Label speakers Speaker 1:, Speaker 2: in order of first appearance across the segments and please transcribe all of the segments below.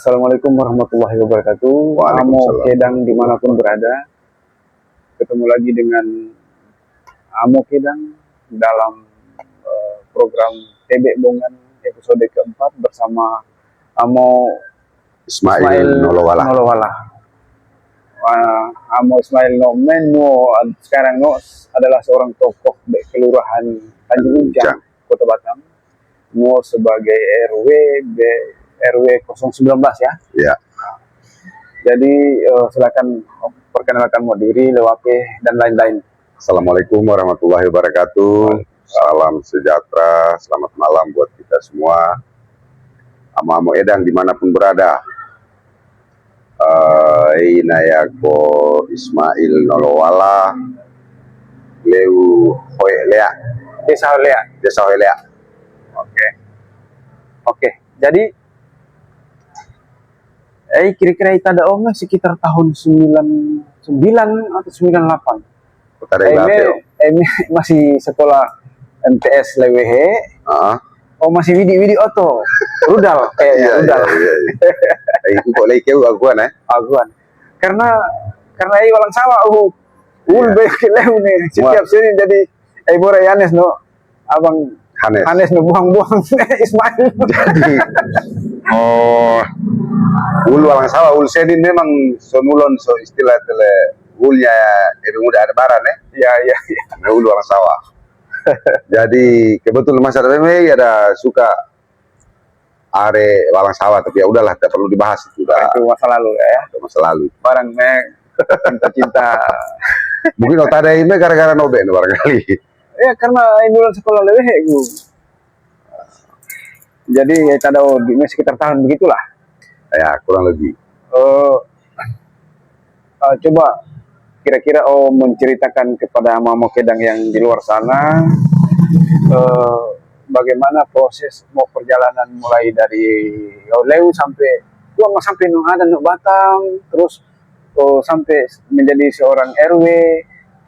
Speaker 1: Assalamualaikum warahmatullahi wabarakatuh. Amo
Speaker 2: Waalaikumsalam.
Speaker 1: Kedang dimanapun berada, ketemu lagi dengan Amo Kedang dalam program Tebek Bongan episode keempat bersama Amo
Speaker 2: Ismail Nolowala.
Speaker 1: Amo Ismail Nomen sekarang adalah seorang tokoh di Kelurahan Tanjung Uncang, Kota Batam. Sebagai RW 019 ya.
Speaker 2: Ya.
Speaker 1: Jadi silakan perkenalkan diri, lewape dan lain-lain.
Speaker 2: Assalamualaikum warahmatullahi wabarakatuh. Salam sejahtera, selamat malam buat kita semua. Amo Edang dimanapun berada. Inayako Ismail Nolowala, Leu Hoelea,
Speaker 1: Desa Hoelea. Oke. Jadi kira-kira itu ada sekitar tahun 99 atau 98.
Speaker 2: Kota Daibate.
Speaker 1: Ini masih sekolah MTS Lewehe. Masih Widi Oto. Rudal kayaknya, Rudal.
Speaker 2: Itu kok lagi keu aguan
Speaker 1: Karena ini walang sawah baik leu nih. Setiap sini jadi Bora Yanes Abang Hanes buang-buang Ismail.
Speaker 2: Jadi ul walang sawah ul sedin memang sonulon so istilah tele ulnya itu muda ada baran
Speaker 1: Iya.
Speaker 2: ul walang sawah. Jadi kebetulan masa ini ada suka are walang sawah, tapi ya udahlah, tidak perlu dibahas itu
Speaker 1: Itu masa lalu ya.
Speaker 2: Itu masa lalu.
Speaker 1: Barang cinta.
Speaker 2: Mungkin kalau ada ini gara-gara nobe barangkali.
Speaker 1: Ya karena ini sekolah Lewehe Jadi ada di sekitar tahun begitulah.
Speaker 2: Ya kurang lebih.
Speaker 1: Coba kira-kira menceritakan kepada Mamo Kedang yang di luar sana bagaimana proses perjalanan mulai dari Leu sampai ada Batam, terus sampai menjadi seorang RW.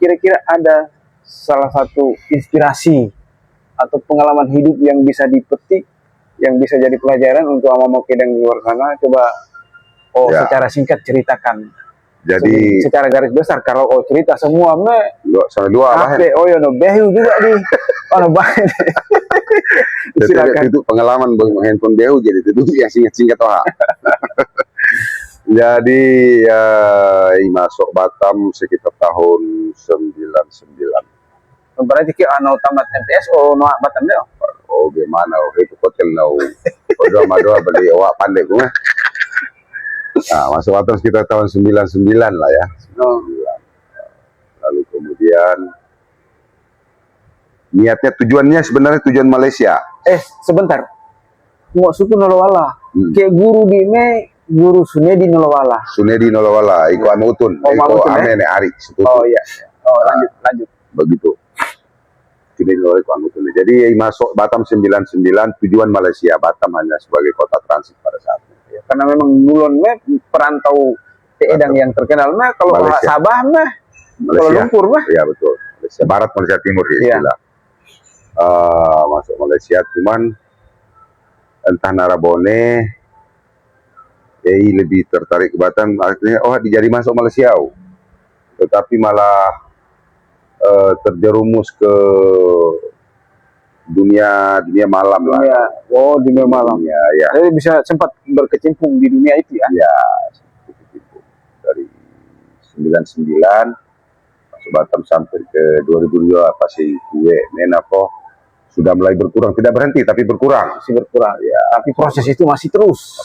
Speaker 1: Kira-kira ada salah satu inspirasi atau pengalaman hidup yang bisa dipetik, yang bisa jadi pelajaran untuk Mamo Kedang di luar sana. Coba secara singkat ceritakan.
Speaker 2: Jadi
Speaker 1: secara garis besar kalau cerita semua
Speaker 2: sama dua
Speaker 1: HP behu juga di
Speaker 2: silakan. Itu pengalaman handphone behu, jadi itu yang singkat Jadi masuk Batam sekitar tahun 99.
Speaker 1: Berarti ke tamat MTS Batam deh.
Speaker 2: Gimana itu hotel doa beli awak pandai gue. Nah, masuk Batam sekitar tahun 99 lah ya. 99. Lalu kemudian niatnya tujuannya sebenarnya tujuan Malaysia.
Speaker 1: Sebentar. Mau suku Nolowala. Kayak guru Sunedi Nolowala.
Speaker 2: Iko Amutun. Iko Amene Ari.
Speaker 1: Iya. Lanjut.
Speaker 2: Begitu. Jadi masuk Batam 99, tujuan Malaysia. Batam hanya sebagai kota transit pada saat itu.
Speaker 1: Ya, karena memang Mulon perantau Edang yang terkenal kalau Sabah Kuala Lumpur
Speaker 2: ya betul. Malaysia Barat, Malaysia Timur istilah. Masuk Malaysia, cuman entah Narabone lebih tertarik ke Batam, akhirnya jadi masuk Malaysia. Tetapi malah terjerumus ke dunia malam lah.
Speaker 1: Dunia malam.
Speaker 2: Ya.
Speaker 1: Jadi bisa sempat berkecimpung di dunia itu ya.
Speaker 2: Ya, dari 99 masuk Batam sampai ke 2002 pasti sudah mulai berkurang, tidak berhenti tapi berkurang.
Speaker 1: Masih berkurang. Ya. Tapi proses itu masih terus.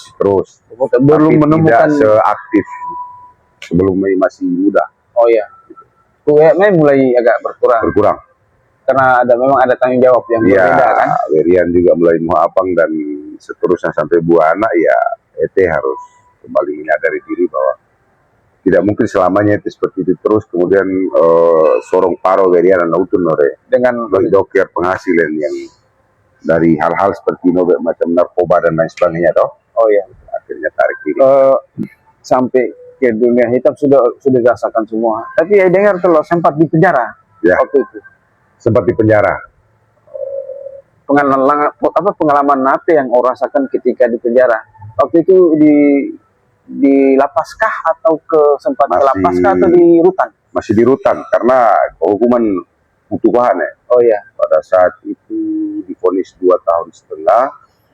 Speaker 2: Belum menemukan tidak seaktif sebelum masih muda.
Speaker 1: Mulai agak berkurang. Karena memang ada tanggung jawab yang berbeda kan.
Speaker 2: Werian juga mulai muhapang dan seterusnya sampai buah anak harus kembali menyadari diri bahwa tidak mungkin selamanya itu seperti itu terus. Kemudian sorong paro werian dan utun dengan dokter penghasilan yang dari hal-hal seperti macam narkoba dan lain sebagainya akhirnya tarik diri
Speaker 1: sampai ke dunia hitam sudah dirasakan semua. Tapi dengar sempat di penjara waktu itu.
Speaker 2: Sempat di penjara.
Speaker 1: Pengalaman apa yang rasakan ketika di penjara? waktu itu di lapas kah atau sempat ke lapas kah atau di rutan?
Speaker 2: Masih di rutan karena hukuman utuhan ya.
Speaker 1: Oh iya.
Speaker 2: Pada saat itu divonis 2,5 tahun,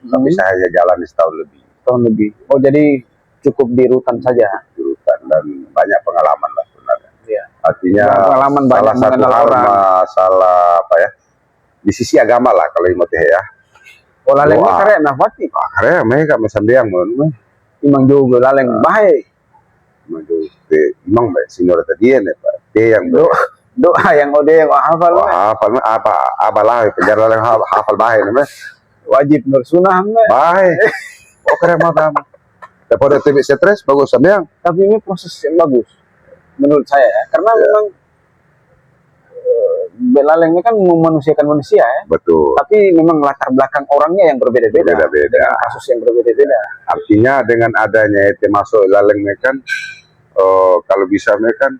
Speaker 2: tapi saya hanya jalan setahun lebih.
Speaker 1: Tahun lebih. Oh jadi cukup di rutan saja.
Speaker 2: Di rutan dan banyak pengalaman lah sebenarnya.
Speaker 1: Iya.
Speaker 2: Artinya
Speaker 1: pengalaman
Speaker 2: salah satu hal masalah apa ya? Di sisi agama lah kalau imut ya.
Speaker 1: Oh laleng karena nah pati.
Speaker 2: Karena mereka masambiang mon.
Speaker 1: Imang juga laleng baik.
Speaker 2: Imang baik senior tadi ya Pak. Dia yang
Speaker 1: doa yang ode yang hafal.
Speaker 2: Hafal apa abalah penjara yang hafal baik namanya.
Speaker 1: Wajib bersunah mah.
Speaker 2: Baik. Oh keren mata. Daripada TV stres bagus sambiang.
Speaker 1: Tapi ini proses yang bagus menurut saya ya. Karena memang belaleng ini kan memanusiakan manusia ya.
Speaker 2: Betul.
Speaker 1: Tapi memang latar belakang orangnya yang berbeda-beda. Dengan kasus yang berbeda-beda.
Speaker 2: Artinya dengan adanya itu masuk laleng kan, kalau bisa kan,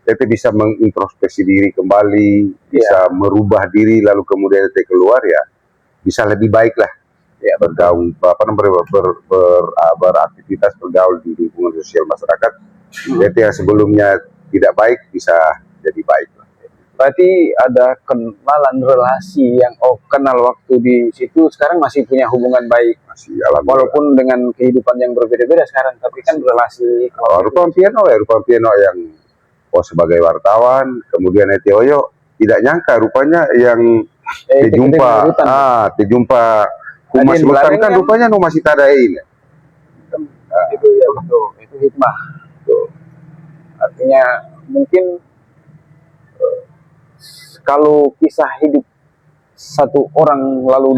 Speaker 2: itu bisa mengintrospeksi diri kembali, bisa merubah diri lalu kemudian itu keluar ya, bisa lebih baik lah. Ya, bergaul, beraktivitas bergaul di lingkungan sosial masyarakat. Itu yang sebelumnya tidak baik bisa jadi baik.
Speaker 1: Berarti ada kenalan relasi yang kenal waktu di situ sekarang masih punya hubungan baik.
Speaker 2: Masih
Speaker 1: walaupun dengan kehidupan yang berbeda-beda sekarang, tapi kan relasi.
Speaker 2: Rupa Piano yang sebagai wartawan, kemudian Etioyo tidak nyangka rupanya yang terjumpa humas rutan kan rupanya masih tadain.
Speaker 1: Itu ya betul, itu hikmah. Artinya mungkin kalau kisah hidup satu orang lalu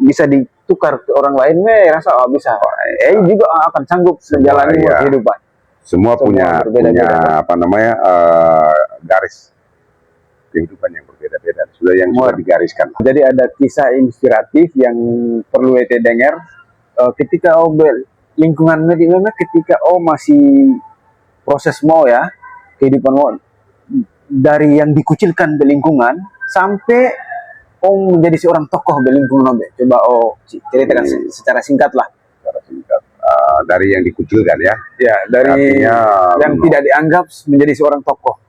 Speaker 1: bisa ditukar ke orang lain, rasa bisa. Juga akan sanggup menjalani kehidupan.
Speaker 2: Semua punya apa namanya garis kehidupan yang berbeda-beda. Sudah digariskan.
Speaker 1: Jadi ada kisah inspiratif yang perlu ete dengar ketika lingkungan media ketika masih proses ya kehidupan dari yang dikucilkan di lingkungan sampai menjadi seorang tokoh di lingkungan. Coba ceritakan secara singkat lah.
Speaker 2: Dari yang dikucilkan ya.
Speaker 1: Ya, dari yang tidak dianggap menjadi seorang tokoh.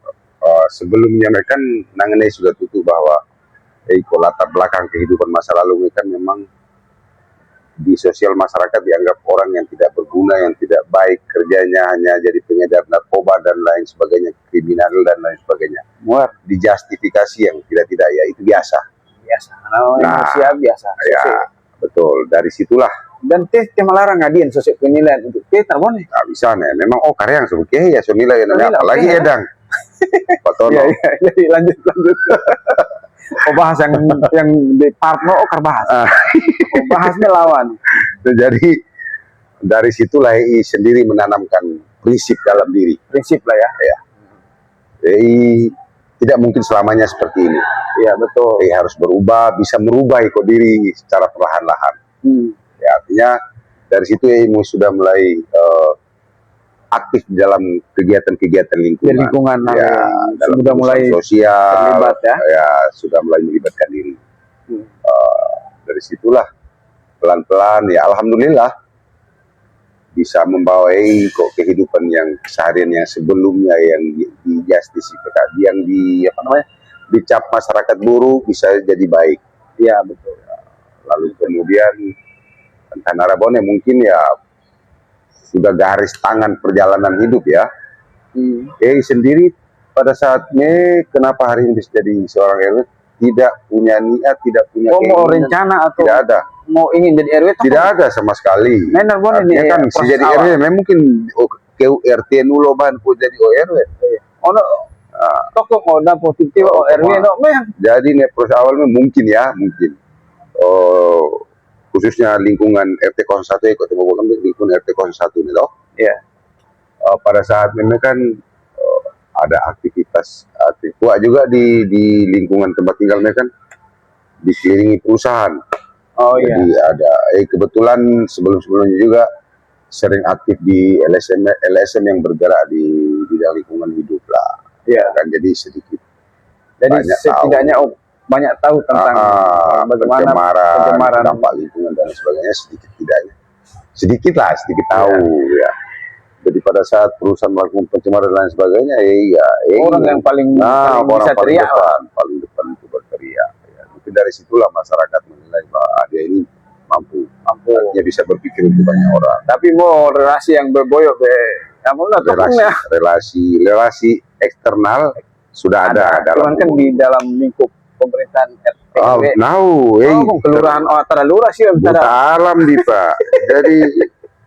Speaker 2: Sebelumnya mereka nangenai sudah tutup bahwa latar belakang kehidupan masa lalu mereka memang di sosial masyarakat dianggap orang yang tidak berguna, yang tidak baik, kerjanya hanya jadi pengedar narkoba dan lain sebagainya, kriminal dan lain sebagainya. Dijustifikasi yang tidak ya itu biasa.
Speaker 1: Manusia biasa.
Speaker 2: Ya, betul. Dari situlah.
Speaker 1: Dan malarang ngadian sosial penilaian untuk terbone.
Speaker 2: Nah, bisa nih. Memang karya yang sebutnya ya sonila ya namanya apalagi edang. Patono.
Speaker 1: Jadi lanjut. Bahas yang di partno bahas. Bahasnya lawan.
Speaker 2: Jadi dari situlah EI sendiri menanamkan prinsip dalam diri.
Speaker 1: Prinsip lah ya.
Speaker 2: EI tidak mungkin selamanya seperti ini.
Speaker 1: Iya betul.
Speaker 2: EI harus berubah, bisa merubah diri secara perlahan-lahan. Ya, artinya dari situ EI sudah mulai aktif dalam kegiatan-kegiatan lingkungan. Dalam
Speaker 1: sudah mulai
Speaker 2: sosial,
Speaker 1: terlibat
Speaker 2: sudah mulai melibatkan diri. Dari situlah pelan-pelan ya alhamdulillah bisa membawa kehidupan yang keseharian yang sebelumnya yang yang dicap masyarakat buruk bisa jadi baik.
Speaker 1: Iya betul.
Speaker 2: Lalu kemudian Tanah Rabone mungkin ya sudah garis tangan perjalanan hidup ya. Sendiri pada saatnya kenapa hari ini bisa jadi seorang RW tidak punya niat, tidak punya
Speaker 1: mau rencana atau
Speaker 2: tidak ada.
Speaker 1: Mau ingin jadi RW
Speaker 2: tidak ada sama sekali. Artinya kan bisa jadi RW, mungkin ke RT nulo ban pun jadi RW.
Speaker 1: Toko dapur tiba RW
Speaker 2: Jadi proses awalnya mungkin khususnya lingkungan RT 01 lingkungan RT 01 ini loh.
Speaker 1: Iya.
Speaker 2: Pada saat ini kan ada aktivitas juga di lingkungan tempat tinggal mereka kan dikelilingi perusahaan. Jadi ada kebetulan sebelumnya juga sering aktif di LSM yang bergerak di bidang lingkungan hidup lah.
Speaker 1: Iya.
Speaker 2: Kan jadi sedikit.
Speaker 1: Jadi setidaknya banyak tahu tentang bagaimana pencemaran
Speaker 2: dampak lingkungan dan sebagainya sedikit tidaknya. sedikit tahu ya. Jadi pada saat perusahaan melakukan pencemaran dan lain sebagainya,
Speaker 1: Orang yang paling
Speaker 2: orang
Speaker 1: bisa
Speaker 2: paling
Speaker 1: teriak lah.
Speaker 2: paling depan itu berteriak. Ya. Mungkin dari situlah masyarakat menilai bahwa dia ini mampu, artinya bisa berpikir untuk banyak orang.
Speaker 1: Tapi mau relasi yang berboyok
Speaker 2: relasi eksternal sudah ada dalam
Speaker 1: cuman kan di dalam lingkup pemerintahan RT kelurahan antara lurah sih
Speaker 2: buta alam di Pak. Jadi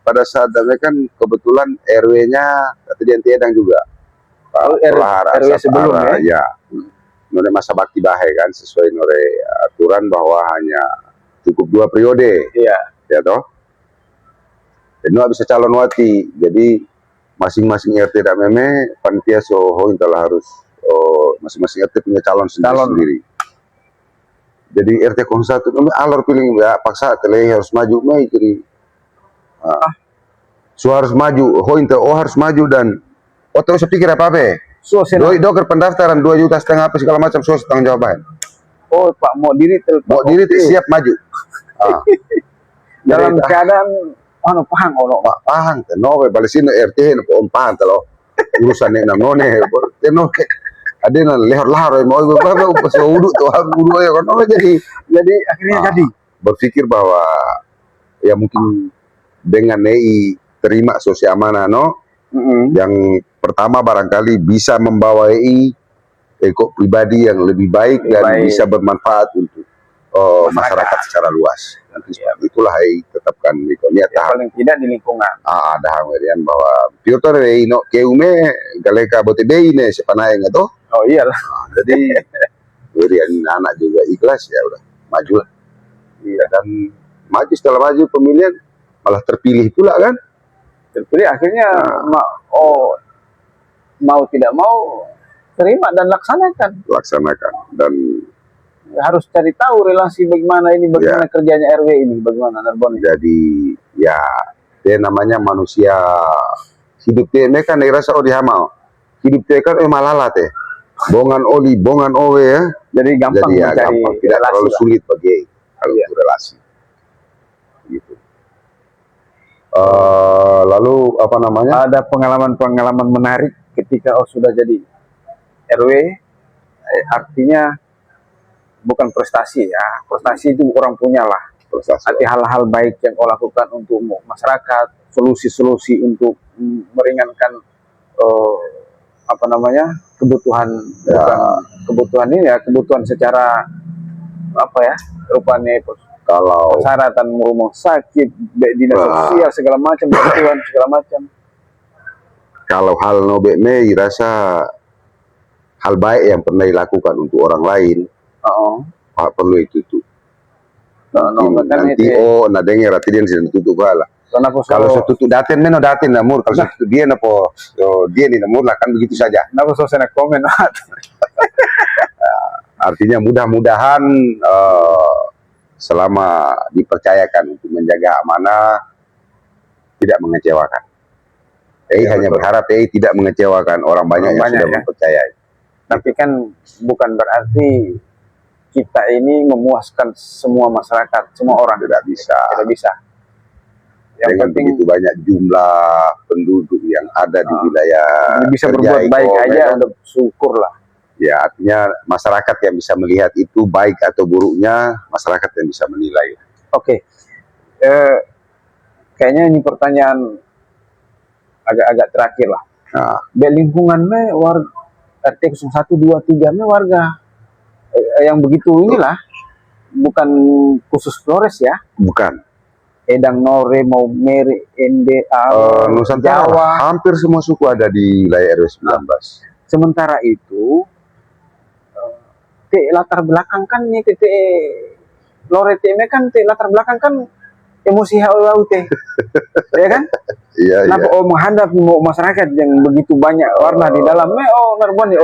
Speaker 2: pada saat kan kebetulan RW-nya Katidian Tiedang juga
Speaker 1: RW sebelumnya
Speaker 2: ya noleh masa bakti bahe kan sesuai noleh aturan bahwa hanya cukup 2 periode ya toh. Dan bisa calon wati, jadi masing-masing RT dan meme panitia soho telah harus masing-masing RT punya calon sendiri. Jadi RT 01 kami alor pilih ya paksa teleh harus maju mai jadi so harus maju, harus maju dan terus pikir apa-apa. Doker pendaftaran 2,5 juta apa segala macam tanggung jawab.
Speaker 1: Pak mau diri
Speaker 2: siap maju.
Speaker 1: Dalam keadaan
Speaker 2: pahang balisin RT pahang kalau urusan yang namone ada lehor mau uduk tuh jadi
Speaker 1: akhirnya jadi
Speaker 2: berpikir bahwa ya mungkin dengan terima sosial amanah yang pertama barangkali bisa membawa pribadi yang lebih baik dan bisa bermanfaat untuk masyarakat secara luas. Nanti itulah tetapkan niat
Speaker 1: paling tidak di lingkungan.
Speaker 2: Ada hangerian bahwa piutor keume galeka bote ne sepanaeng itu.
Speaker 1: Oh iyalah.
Speaker 2: Jadi berian anak juga ikhlas ya udah maju lah. Iya dan maju setelah maju pemilihan malah terpilih pula kan.
Speaker 1: Terpilih akhirnya mau tidak mau terima dan laksanakan
Speaker 2: dan
Speaker 1: harus cari tahu relasi bagaimana kerjanya RW ini bagaimana Narbon.
Speaker 2: Jadi ya dia namanya manusia hidup dia kan rasa dihamal hidup dia kan malala teh bongan owe ya
Speaker 1: jadi gampang
Speaker 2: tidak terlalu sulit bagi kalau relasi gitu. Lalu apa namanya
Speaker 1: ada pengalaman menarik ketika sudah jadi RW artinya bukan prestasi ya, prestasi itu orang punya lah. Arti hal-hal baik yang lakukan untuk masyarakat, solusi-solusi untuk meringankan kebutuhan kebutuhan ini ya, kebutuhan secara rupanya
Speaker 2: kalau
Speaker 1: persyaratan rumah sakit, dinas sosial segala macam, bantuan segala macam.
Speaker 2: Kalau hal rasa hal baik yang pernah dilakukan untuk orang lain. Perlu itu tuh. Nanti nadengnya rati dia sudah tutup bala. Kalau tutup datin namur kalau tutup dia dia ni namur lah kan begitu saja.
Speaker 1: Napa sosena komen.
Speaker 2: Artinya mudah-mudahan selama dipercayakan untuk menjaga amanah tidak mengecewakan. Hanya berharap tidak mengecewakan orang banyak yang sudah mempercayai.
Speaker 1: Tapi kan bukan berarti kita ini memuaskan semua masyarakat, semua orang.
Speaker 2: Tidak bisa.
Speaker 1: Yang
Speaker 2: dengan
Speaker 1: penting
Speaker 2: begitu banyak jumlah penduduk yang ada di wilayah
Speaker 1: bisa berbuat baik aja udah syukur lah.
Speaker 2: Ya artinya masyarakat yang bisa melihat itu baik atau buruknya masyarakat yang bisa menilai.
Speaker 1: Oke. Kayaknya ini pertanyaan agak terakhir lah. Di lingkungannya warga RT 01, 2, 3 warga yang begitu inilah bukan khusus Flores ya,
Speaker 2: bukan
Speaker 1: Edang, Nore, Maumere, Ende,
Speaker 2: Nusantara,
Speaker 1: Jawa,
Speaker 2: hampir semua suku ada di wilayah RW 19.
Speaker 1: Sementara itu latar belakang kan nih Nore kan latar belakang kan emosi halau teh ya kan.
Speaker 2: Iya.
Speaker 1: Menghadap masyarakat yang begitu banyak warna di dalamnya Narbon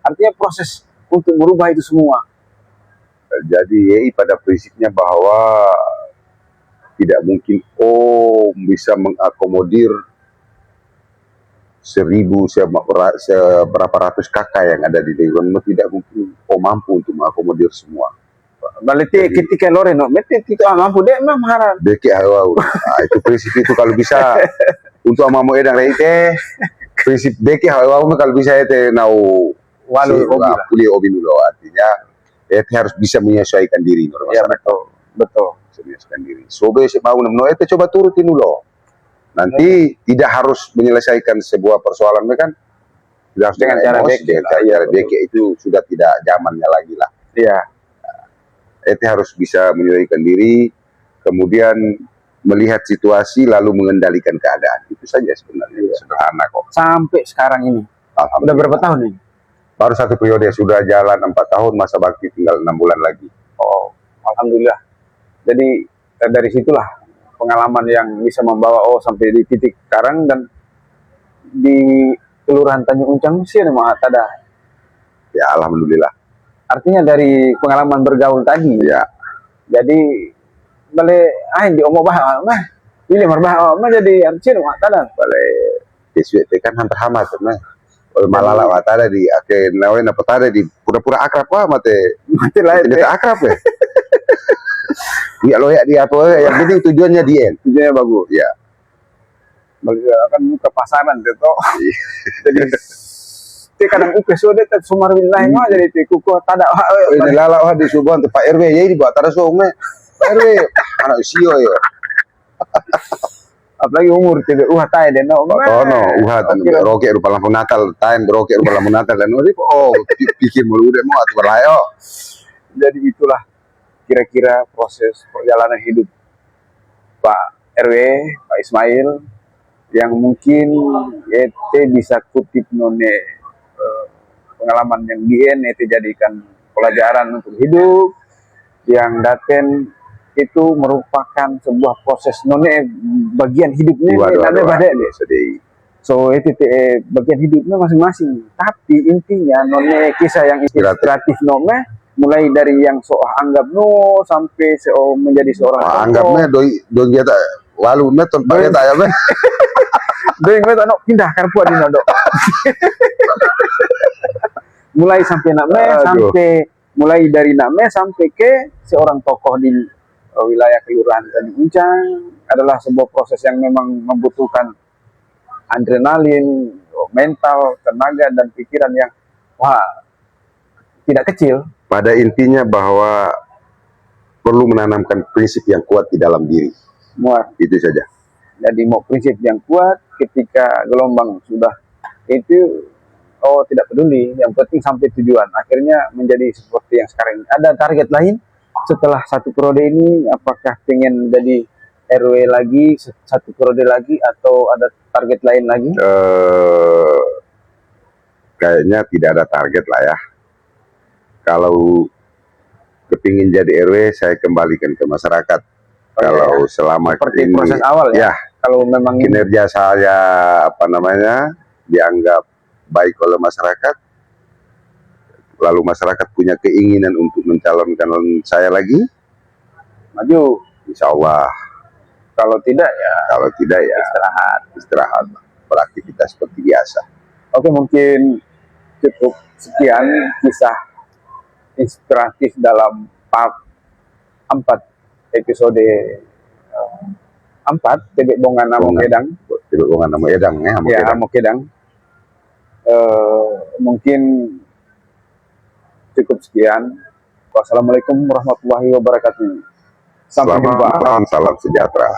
Speaker 1: artinya proses untuk merubah itu semua.
Speaker 2: Jadi pada prinsipnya bahwa tidak mungkin bisa mengakomodir 1.000 seberapa ratus kakak yang ada di lingkungan, tidak mungkin mampu untuk mengakomodir semua.
Speaker 1: Berarti ketika lore no, berarti itu mampu deh mah harap.
Speaker 2: Beke awau. Nah, itu prinsip itu kalau bisa untuk amamu edang rete prinsip beke awau kalau bisa ete nau
Speaker 1: Walu obi lah.
Speaker 2: pulih obi dulu artinya ete harus bisa menyesuaikan diri no,
Speaker 1: Ya betul, betul.
Speaker 2: bisa menyesuaikan diri. Sobe si mau no ete coba turutin dulu. Nanti tidak harus menyelesaikan sebuah persoalan kan tidak harus
Speaker 1: Dengan cara
Speaker 2: emosi,
Speaker 1: beke
Speaker 2: dengan
Speaker 1: lah,
Speaker 2: cara
Speaker 1: iya,
Speaker 2: beke itu sudah tidak zamannya lagi lah.
Speaker 1: Iya.
Speaker 2: Ete harus bisa menyesuaikan diri, kemudian melihat situasi lalu mengendalikan keadaan. Itu saja sebenarnya, sederhana kok.
Speaker 1: Sampai sekarang ini. Udah
Speaker 2: Alhamdulillah.
Speaker 1: berapa tahun nih?
Speaker 2: Baru satu periode, sudah jalan 4 tahun, masa bakti tinggal 6 bulan lagi.
Speaker 1: Oh, alhamdulillah. Jadi dari situlah pengalaman yang bisa membawa sampai di titik sekarang, dan di Kelurahan Tanjung Uncang sih ada tada.
Speaker 2: Ya alhamdulillah.
Speaker 1: Artinya dari pengalaman bergaul tadi,
Speaker 2: Ya,
Speaker 1: jadi balik di omong bah, ini marbah jadi artinya tada.
Speaker 2: boleh. Isu itu kan hampir sama teman. Malala watada di akhir nawen apa tada di pura-pura akrab wah mate.
Speaker 1: Mati lain.
Speaker 2: Tidak akrab ya. Ya lo ya di apa yang penting tujuannya di end.
Speaker 1: Tujuannya bagus.
Speaker 2: Ya.
Speaker 1: Balik kan muka pasaran gitu. Jadi kadang uke sudah tak sumar wilayah mah jadi kuku tada.
Speaker 2: Ini lala wah di Subon tuh Pak RW ya di buat tada somnya. Pak RW anak usio ya.
Speaker 1: Apalagi umur tidak tay deh no.
Speaker 2: Oh no, tan roke rupa lampu Natal, time roke rupa lampu Natal dan pikir mulu udah mau atuh layo.
Speaker 1: Jadi itulah kira-kira proses perjalanan hidup Pak RW, Pak Ismail, yang mungkin ete bisa kutip none pengalaman yang dien ete jadikan pelajaran untuk hidup, yang daten itu merupakan sebuah proses none bagian hidupnya
Speaker 2: sedih.
Speaker 1: So itu bagian hidupnya masing-masing. Tapi intinya none kisah yang inspiratif nome mulai dari yang anggap no sampai menjadi seorang
Speaker 2: anggapnya doi dia tak lalu meton pakai tak ya me.
Speaker 1: Doi nggak no pindah karpu di nado. Mulai sampai mulai dari name sampai ke seorang tokoh di wilayah Kelurahan Tanjung Uncang adalah sebuah proses yang memang membutuhkan adrenalin, mental, tenaga, dan pikiran yang tidak kecil.
Speaker 2: Pada intinya bahwa perlu menanamkan prinsip yang kuat di dalam diri. Itu saja.
Speaker 1: Jadi mau prinsip yang kuat ketika gelombang sudah itu tidak peduli, yang penting sampai tujuan. Akhirnya menjadi seperti yang sekarang ini. Ada target lain setelah satu periode ini, apakah pengen jadi RW lagi satu periode lagi atau ada target lain lagi?
Speaker 2: Kayaknya tidak ada target lah ya. Kalau kepingin jadi RW, saya kembalikan ke masyarakat. Kalau selama
Speaker 1: seperti
Speaker 2: ini,
Speaker 1: proses awal ya. Kalau memang
Speaker 2: kinerja saya dianggap baik oleh masyarakat, lalu masyarakat punya keinginan untuk mencalonkan saya lagi,
Speaker 1: maju.
Speaker 2: Insya Allah.
Speaker 1: Kalau tidak ya
Speaker 2: istirahat, beraktivitas seperti biasa.
Speaker 1: Oke, mungkin cukup sekian kisah inspiratif dalam part 4 episode 4 Tebek Bongan Amo Kedang.
Speaker 2: Tebek Bongan Amo Edang ya,
Speaker 1: Amo Kedang. Mungkin cukup sekian. Wassalamualaikum warahmatullahi wabarakatuh. Sampai jumpa.
Speaker 2: Salam sejahtera.